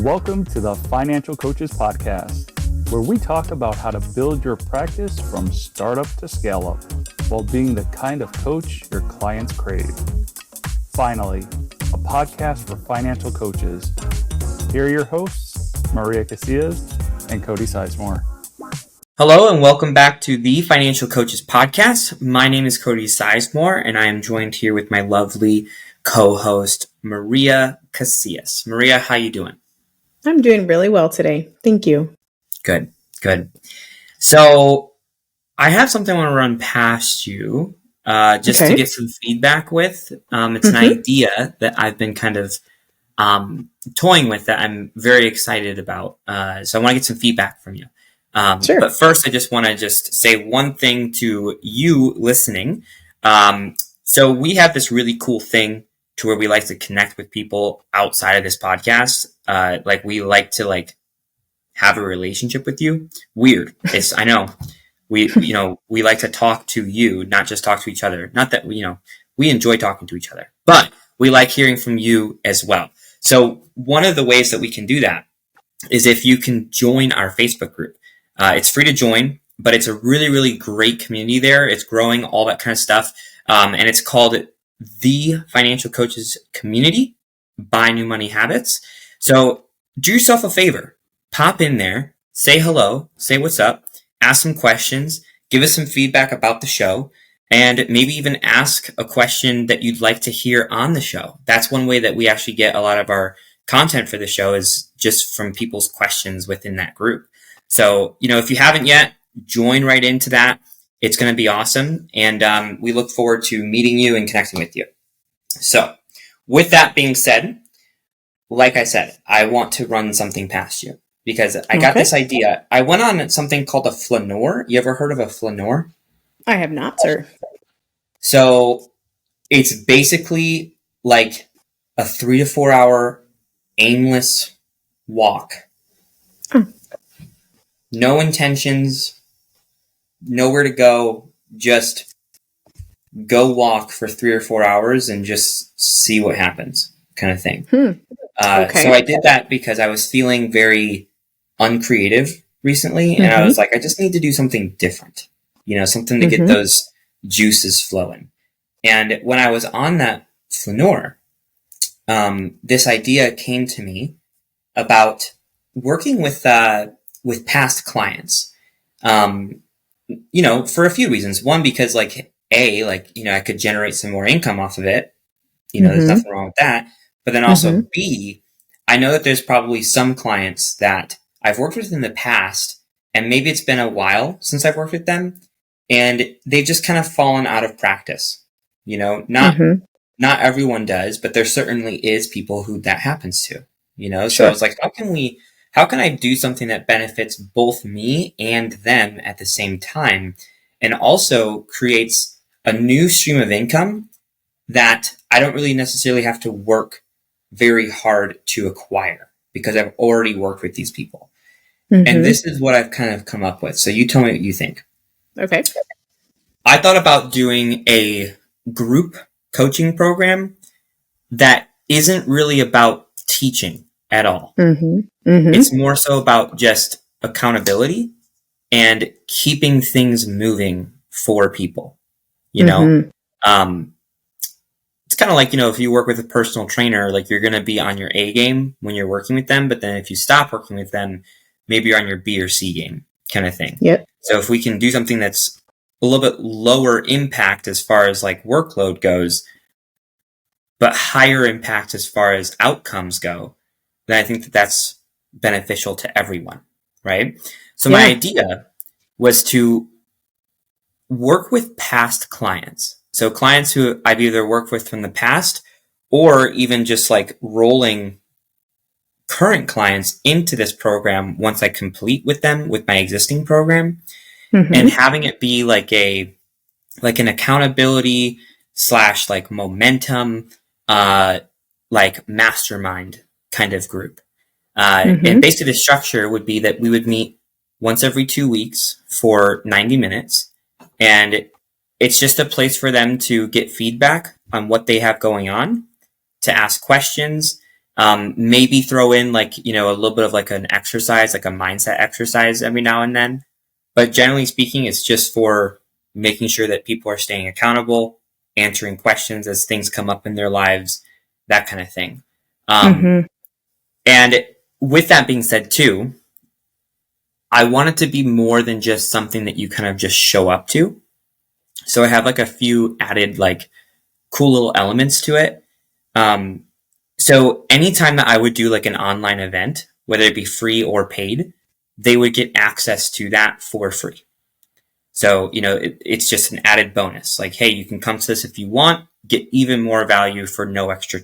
Welcome to the Financial Coaches Podcast, where we talk about how to build your practice from startup to scale up while being the kind of coach your clients crave. Finally, a podcast for financial coaches. Here are your hosts, Maria Casillas and Cody Sizemore. Hello and welcome back to the Financial Coaches Podcast. My name is Cody Sizemore and I am joined here with my lovely co-host, Maria Casillas. Maria, how you doing? I'm doing really well today. Thank you. Good. So I have something I want to run past you to get some feedback with. It's an idea that I've been kind of toying with that I'm very excited about. So I want to get some feedback from you. Sure. But first, I just want to say one thing to you listening. So we have this really cool thing to where we like to connect with people outside of this podcast. We like to have a relationship with you. Weird. I know. We like to talk to you, not just talk to each other. Not that we enjoy talking to each other, but we like hearing from you as well. So one of the ways that we can do that is if you can join our Facebook group. It's free to join, but it's a really, really great community there. It's growing, all that kind of stuff. And it's called the Financial Coaches Community by New Money Habits. So do yourself a favor, pop in there, say hello, say what's up, ask some questions, give us some feedback about the show, and maybe even ask a question that you'd like to hear on the show. That's one way that we actually get a lot of our content for the show is just from people's questions within that group. So, if you haven't yet, join right into that. It's going to be awesome. And we look forward to meeting you and connecting with you. So with that being said, like I said, I want to run something past you because I got this idea. I went on something called a flaneur. You ever heard of a flaneur? I have not, sir. So it's basically like a 3 to 4 hour aimless walk. No intentions, nowhere to go, just go walk for 3 or 4 hours and just see what happens kind of thing. So I did that because I was feeling very uncreative recently. And I was like, I just need to do something different, something to get those juices flowing. And when I was on that flaneur, this idea came to me about working with past clients, for a few reasons. One, because I could generate some more income off of it. There's nothing wrong with that. But then also B, I know that there's probably some clients that I've worked with in the past, and maybe it's been a while since I've worked with them, and they've just kind of fallen out of practice. Not everyone does, but there certainly is people who that happens to. So I was like, how can I do something that benefits both me and them at the same time and also creates a new stream of income that I don't really necessarily have to work very hard to acquire because I've already worked with these people. And this is what I've kind of come up with. So you tell me what you think. Okay. I thought about doing a group coaching program that isn't really about teaching at all. It's more so about just accountability and keeping things moving for people. It's kind of like, if you work with a personal trainer, you're going to be on your A game when you're working with them. But then if you stop working with them, maybe you're on your B or C game kind of thing. Yep. So if we can do something that's a little bit lower impact as far as workload goes, but higher impact as far as outcomes go, then I think that that's beneficial to everyone, right? So my idea was to work with past clients. So clients who I've either worked with from the past or even just rolling current clients into this program once I complete with them with my existing program and having it be an accountability / momentum, mastermind kind of group. And basically the structure would be that we would meet once every 2 weeks for 90 minutes. And it's just a place for them to get feedback on what they have going on, to ask questions, Maybe throw in like, a little bit of like an exercise, like a mindset exercise every now and then. But generally speaking, it's just for making sure that people are staying accountable, answering questions as things come up in their lives, that kind of thing. Mm-hmm. And with that being said too, I want it to be more than just something that you kind of just show up to. So I have like a few added like cool little elements to it. So anytime that I would do like an online event, whether it be free or paid, they would get access to that for free. So, it's just an added bonus. Like, hey, you can come to this if you want, get even more value for no extra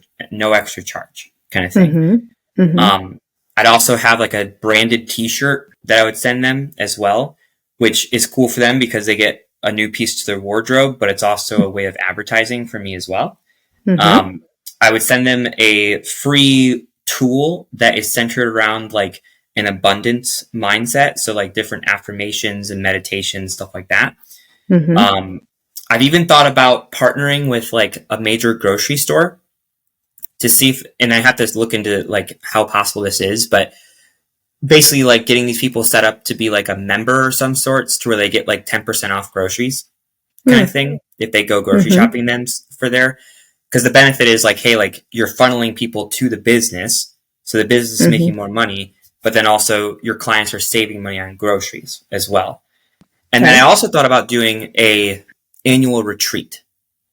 charge kind of thing. Mm-hmm. Mm-hmm. I'd also have like a branded t-shirt that I would send them as well, which is cool for them because they get a new piece to their wardrobe, but it's also a way of advertising for me as well. Mm-hmm. I would send them a free tool that is centered around like an abundance mindset. So like different affirmations and meditations, stuff like that. Mm-hmm. I've even thought about partnering with like a major grocery store to see if, and I have to look into like how possible this is, but basically like getting these people set up to be like a member or some sorts to where they get like 10% off groceries kind of thing if they go grocery Mm-hmm. shopping then for there. Because the benefit is like, hey, like you're funneling people to the business. So the business is Mm-hmm. making more money, but then also your clients are saving money on groceries as well. And then I Okay. also thought about doing a annual retreat.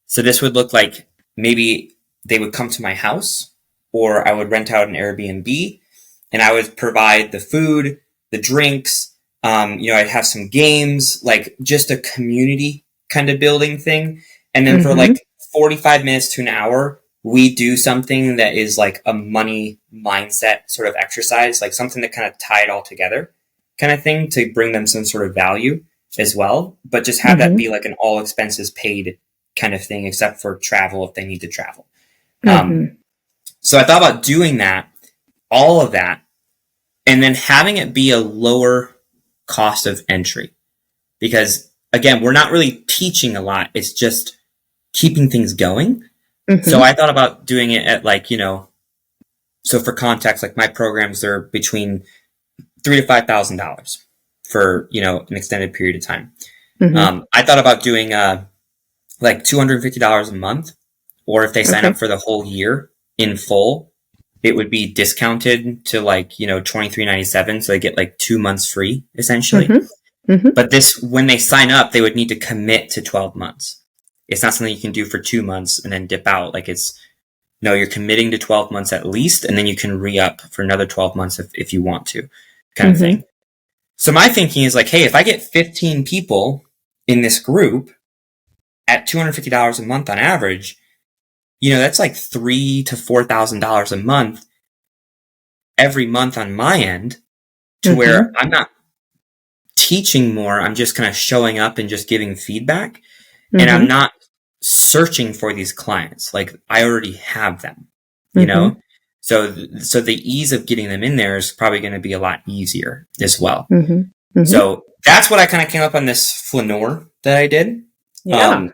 So this would look like maybe they would come to my house or I would rent out an Airbnb and I would provide the food, the drinks. I'd have some games, like just a community kind of building thing. And then for Mm-hmm. like 45 minutes to an hour, we do something that is like a money mindset sort of exercise, like something that kind of tie it all together kind of thing to bring them some sort of value as well. But just have that Mm-hmm. be like an all expenses paid kind of thing, except for travel if they need to travel. Um, Mm-hmm. so I thought about doing that, all of that, and then having it be a lower cost of entry. Because again, we're not really teaching a lot. It's just keeping things going. So Mm-hmm. I thought about doing it at like, so for context, like my programs are between $3,000 to $5,000 for, an extended period of time. Mm-hmm. I thought about doing, like $250 a month, or if they sign Okay. up for the whole year in full, it would be discounted to like, $23.97. So they get like 2 months free essentially. Mm-hmm. Mm-hmm. But this, when they sign up, they would need to commit to 12 months. It's not something you can do for 2 months and then dip out. Like no, you're committing to 12 months at least, and then you can re-up for another 12 months if you want to, kind of Mm-hmm. thing. So my thinking is like, hey, if I get 15 people in this group at $250 a month on average, that's like $3,000 to $4,000 a month every month on my end, to where Mm-hmm. I'm not teaching more. I'm just kind of showing up and just giving feedback. And I'm Mm-hmm. not searching for these clients. Like I already have them, Mm-hmm. So the ease of getting them in there is probably going to be a lot easier as well. Mm-hmm. Mm-hmm. So that's what I kind of came up on this flaneur that I did. Yeah. And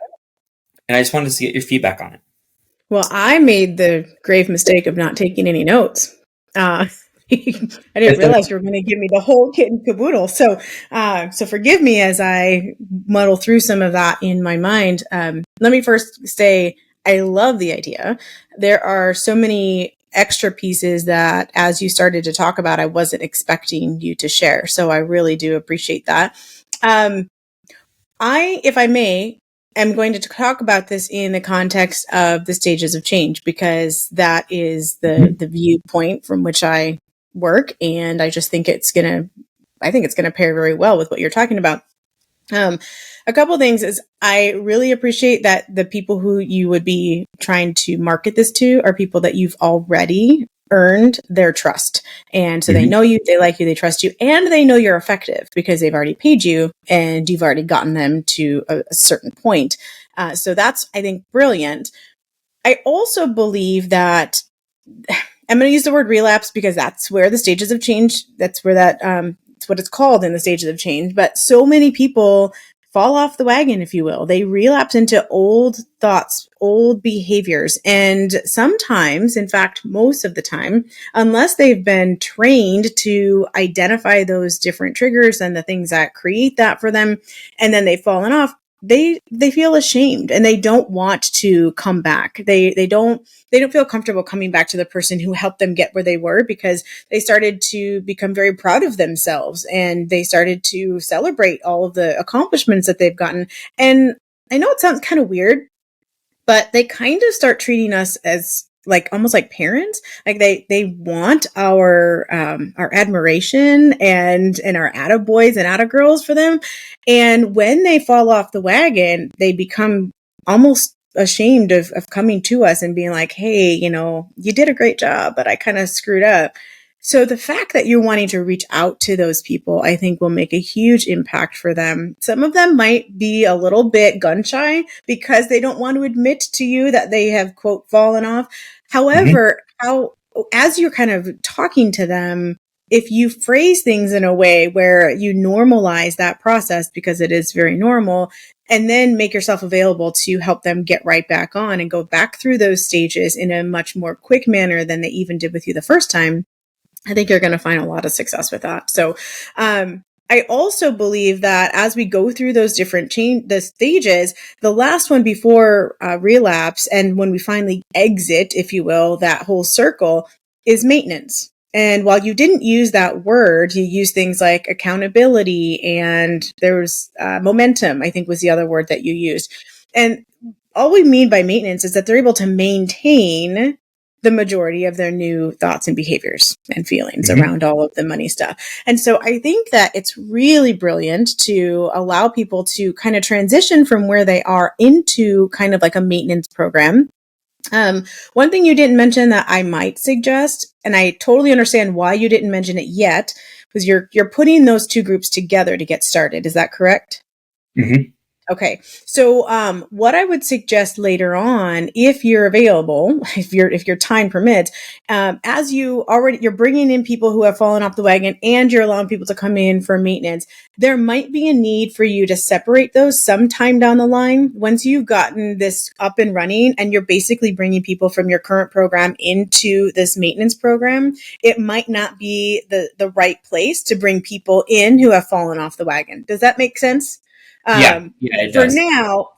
I just wanted to get your feedback on it. Well, I made the grave mistake of not taking any notes. I didn't realize you were going to give me the whole kit and caboodle. So forgive me as I muddle through some of that in my mind. Let me first say I love the idea. There are so many extra pieces that, as you started to talk about, I wasn't expecting you to share. So I really do appreciate that. If I may, am going to talk about this in the context of the stages of change, because that is the viewpoint from which I work, and I just think it's gonna pair very well with what you're talking about. A couple things is I really appreciate that the people who you would be trying to market this to are people that you've already earned their trust. And so they know you, they like you, they trust you, and they know you're effective because they've already paid you and you've already gotten them to a certain point. So that's, I think, brilliant. I also believe that I'm going to use the word relapse because that's where the stages of change, that's where it's what it's called in the stages of change. But so many people fall off the wagon, if you will. They relapse into old thoughts, old behaviors. And sometimes, in fact, most of the time, unless they've been trained to identify those different triggers and the things that create that for them, and then they've fallen off, they feel ashamed and they don't want to come back. They don't feel comfortable coming back to the person who helped them get where they were, because they started to become very proud of themselves and they started to celebrate all of the accomplishments that they've gotten. And I know it sounds kind of weird, but they kind of start treating us as like almost like parents. Like they want our admiration and our attaboys and attagirls for them. And when they fall off the wagon, they become almost ashamed of coming to us and being like, hey, you did a great job, but I kind of screwed up. So the fact that you're wanting to reach out to those people, I think will make a huge impact for them. Some of them might be a little bit gun shy because they don't want to admit to you that they have, quote, fallen off. However, as you're kind of talking to them, if you phrase things in a way where you normalize that process, because it is very normal, and then make yourself available to help them get right back on and go back through those stages in a much more quick manner than they even did with you the first time, I think you're going to find a lot of success with that. So, I also believe that as we go through those different the stages, the last one before relapse, and when we finally exit, if you will, that whole circle, is maintenance. And while you didn't use that word, you used things like accountability, and there was momentum, I think was the other word that you used. And all we mean by maintenance is that they're able to maintain the majority of their new thoughts and behaviors and feelings around all of the money stuff. And so I think that it's really brilliant to allow people to kind of transition from where they are into kind of like a maintenance program. One thing you didn't mention that I might suggest, and I totally understand why you didn't mention it yet, was you're putting those two groups together to get started. Is that correct? Mm-hmm. Okay. So, what I would suggest later on, if you're available, if your time permits, as you're bringing in people who have fallen off the wagon and you're allowing people to come in for maintenance, there might be a need for you to separate those sometime down the line. Once you've gotten this up and running and you're basically bringing people from your current program into this maintenance program, it might not be the right place to bring people in who have fallen off the wagon. Does that make sense? Yeah, it does.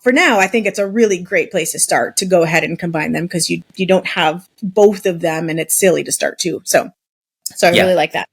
For now, I think it's a really great place to start, to go ahead and combine them, because you don't have both of them and it's silly to start two. So I really like that.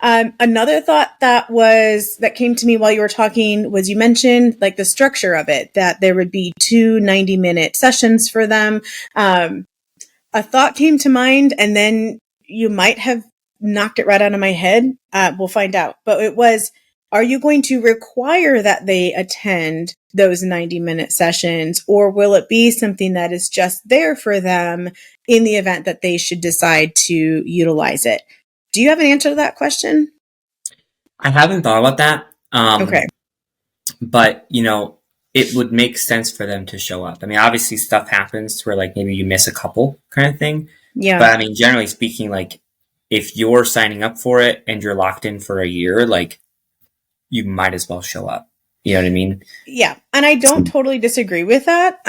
Another thought that came to me while you were talking was, you mentioned like the structure of it, that there would be 2 90-minute sessions for them. A thought came to mind, and then you might have knocked it right out of my head. We'll find out. But it was, are you going to require that they attend those 90-minute sessions, or will it be something that is just there for them in the event that they should decide to utilize it? Do you have an answer to that question? I haven't thought about that. Okay. But, it would make sense for them to show up. I mean, obviously stuff happens where like maybe you miss a couple kind of thing. Yeah. But I mean, generally speaking, like if you're signing up for it and you're locked in for a year, like you might as well show up. You know what I mean? Yeah. And I don't totally disagree with that.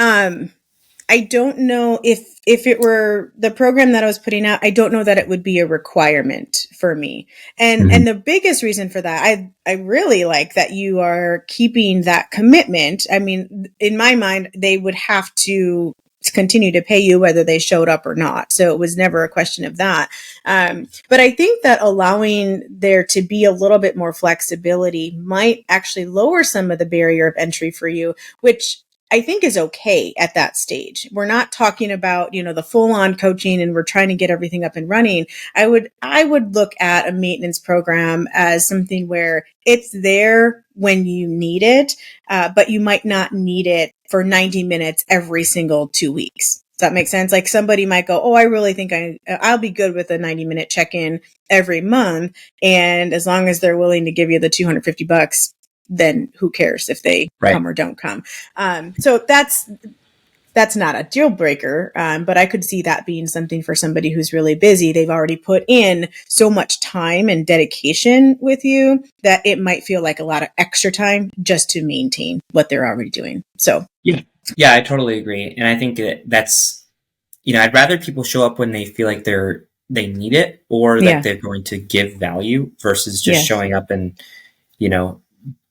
I don't know if it were the program that I was putting out, I don't know that it would be a requirement for me. And the biggest reason for that, I really like that you are keeping that commitment. I mean, in my mind, they would have to continue to pay you whether they showed up or not. So it was never a question of that. But I think that allowing there to be a little bit more flexibility might actually lower some of the barrier of entry for you, which I think is okay at that stage. We're not talking about, the full on coaching and we're trying to get everything up and running. I would look at a maintenance program as something where it's there when you need it, but you might not need it for 90 minutes every single 2 weeks. Does that make sense? Like somebody might go, oh, I really think I'll be good with a 90-minute check-in every month. And as long as they're willing to give you the $250, then who cares if they come or don't come? So that's that's not a deal breaker. But I could see that being something for somebody who's really busy. They've already put in so much time and dedication with you that it might feel like a lot of extra time just to maintain what they're already doing. So yeah, I totally agree. And I think that's, I'd rather people show up when they feel like they need it, or that they're going to give value, versus just showing up and,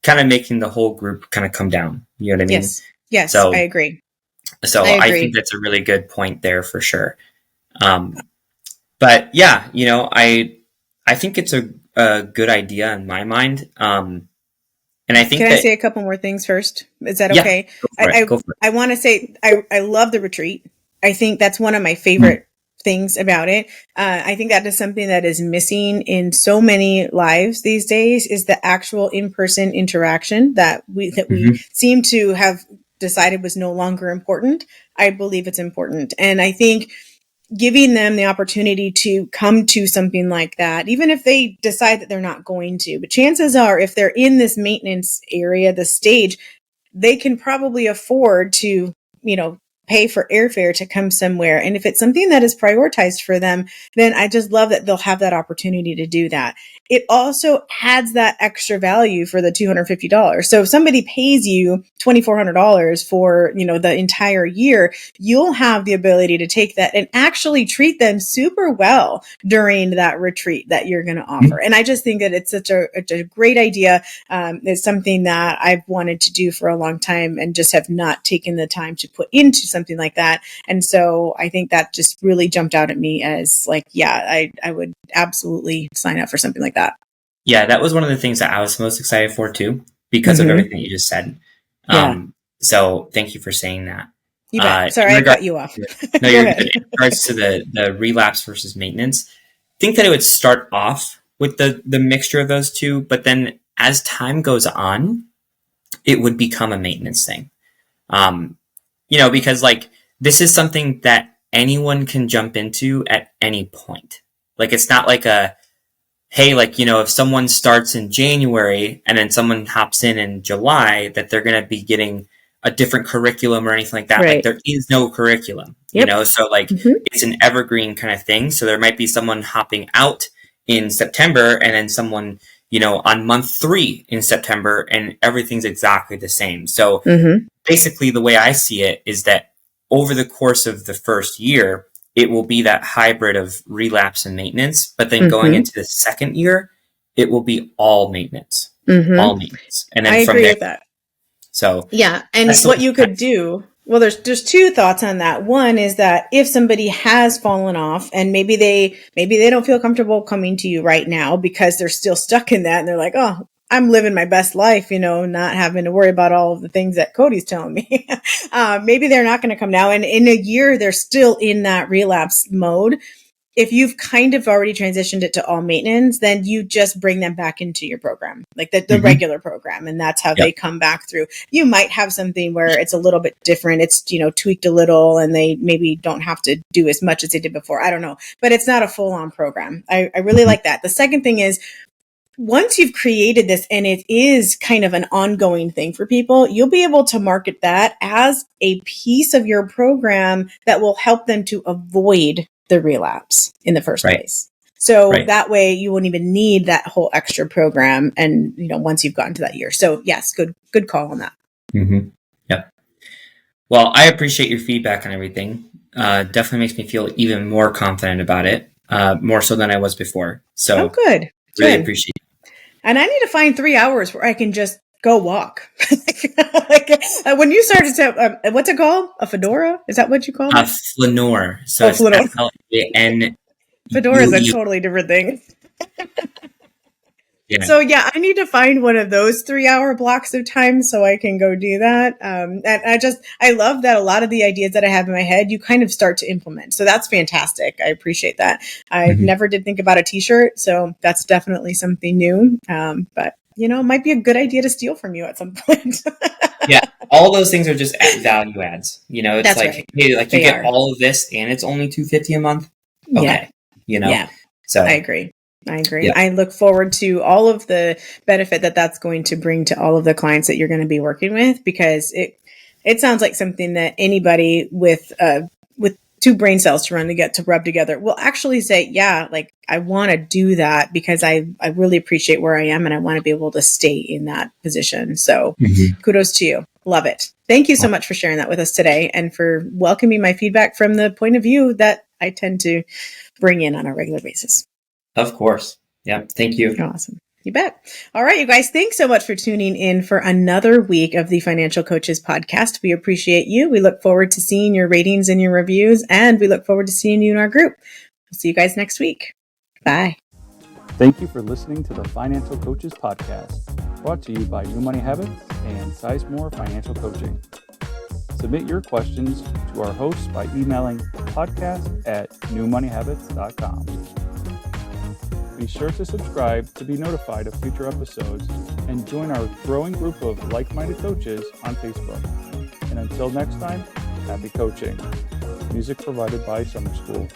kind of making the whole group kind of come down. You know what I mean? Yes, so I agree. So I think that's a really good point there for sure. But yeah, I think it's a good idea in my mind. And I think I say a couple more things first? Is that okay? Go for it. I want to say I love the retreat. I think that's one of my favorite things about it. I think that is something that is missing in so many lives these days, is the actual in-person interaction that we seem to have decided was no longer important. I believe it's important. And I think giving them the opportunity to come to something like that, even if they decide that they're not going to, but chances are if they're in this maintenance area, the stage, they can probably afford to, pay for airfare to come somewhere. And if it's something that is prioritized for them, then I just love that they'll have that opportunity to do that. It also adds that extra value for the $250. So if somebody pays you $2,400 for, the entire year, you'll have the ability to take that and actually treat them super well during that retreat that you're going to offer. And I just think that it's such a great idea. It's something that I've wanted to do for a long time and just have not taken the time to put into something like that. And so I think that just really jumped out at me as like, I would absolutely sign up for something like that. Yeah, that was one of the things that I was most excited for too, because of everything you just said. So thank you for saying that. You bet. Sorry, I cut you off. No, you're good. In regards to the relapse versus maintenance, I think that it would start off with the mixture of those two, but then as time goes on, it would become a maintenance thing. Because like this is something that anyone can jump into at any point. Like it's not like hey, like, if someone starts in January and then someone hops in July, that they're going to be getting a different curriculum or anything like that. Right. Like there is no curriculum, so like it's an evergreen kind of thing. So there might be someone hopping out in September and then someone, on month 3 in September, and everything's exactly the same. So basically the way I see it is that over the course of the first year, it will be that hybrid of relapse and maintenance, but then going into the second year, it will be all maintenance, all maintenance. And then I agree with that. So and what you could do, well, there's 2 thoughts on that. One is that if somebody has fallen off and maybe they don't feel comfortable coming to you right now because they're still stuck in that, and they're like, oh, I'm living my best life, not having to worry about all of the things that Cody's telling me. Maybe they're not going to come now. And in a year, they're still in that relapse mode. If you've kind of already transitioned it to all maintenance, then you just bring them back into your program, like the regular program. And that's how they come back through. You might have something where it's a little bit different. It's, tweaked a little and they maybe don't have to do as much as they did before. I don't know, but it's not a full on program. I really like that. The second thing is, once you've created this and it is kind of an ongoing thing for people, you'll be able to market that as a piece of your program that will help them to avoid the relapse in the first place. So that way you won't even need that whole extra program. And, once you've gotten to that year. So yes, good call on that. Yep. Well, I appreciate your feedback on everything. Definitely makes me feel even more confident about it, more so than I was before. So good. Really appreciate it. And I need to find 3 hours where I can just go walk. When you started to, what's it called? A fedora? Is that what you call it? Flaneur. So it's flaneur. F-L-A-N. Fedora is a totally different thing. So I need to find one of those 3-hour blocks of time so I can go do that. And I love that a lot of the ideas that I have in my head, you kind of start to implement. So that's fantastic. I appreciate that. I never did think about a t-shirt. So that's definitely something new. But it might be a good idea to steal from you at some point. All those things are just value adds. It's that's like, right. hey, like you get all of this and it's only $250 a month. Okay. So I agree. I look forward to all of the benefit that's going to bring to all of the clients that you're going to be working with, because it sounds like something that anybody with two brain cells to rub together will actually say, yeah, like I want to do that because I really appreciate where I am and I want to be able to stay in that position. So kudos to you. Love it. Thank you so much for sharing that with us today and for welcoming my feedback from the point of view that I tend to bring in on a regular basis. Of course. Yeah. Thank you. Awesome. You bet. All right, you guys, thanks so much for tuning in for another week of the Financial Coaches Podcast. We appreciate you. We look forward to seeing your ratings and your reviews, and we look forward to seeing you in our group. We'll see you guys next week. Bye. Thank you for listening to the Financial Coaches Podcast, brought to you by New Money Habits and Sizemore Financial Coaching. Submit your questions to our hosts by emailing podcast@newmoneyhabits.com. Be sure to subscribe to be notified of future episodes and join our growing group of like-minded coaches on Facebook. And until next time, happy coaching. Music provided by Summer School.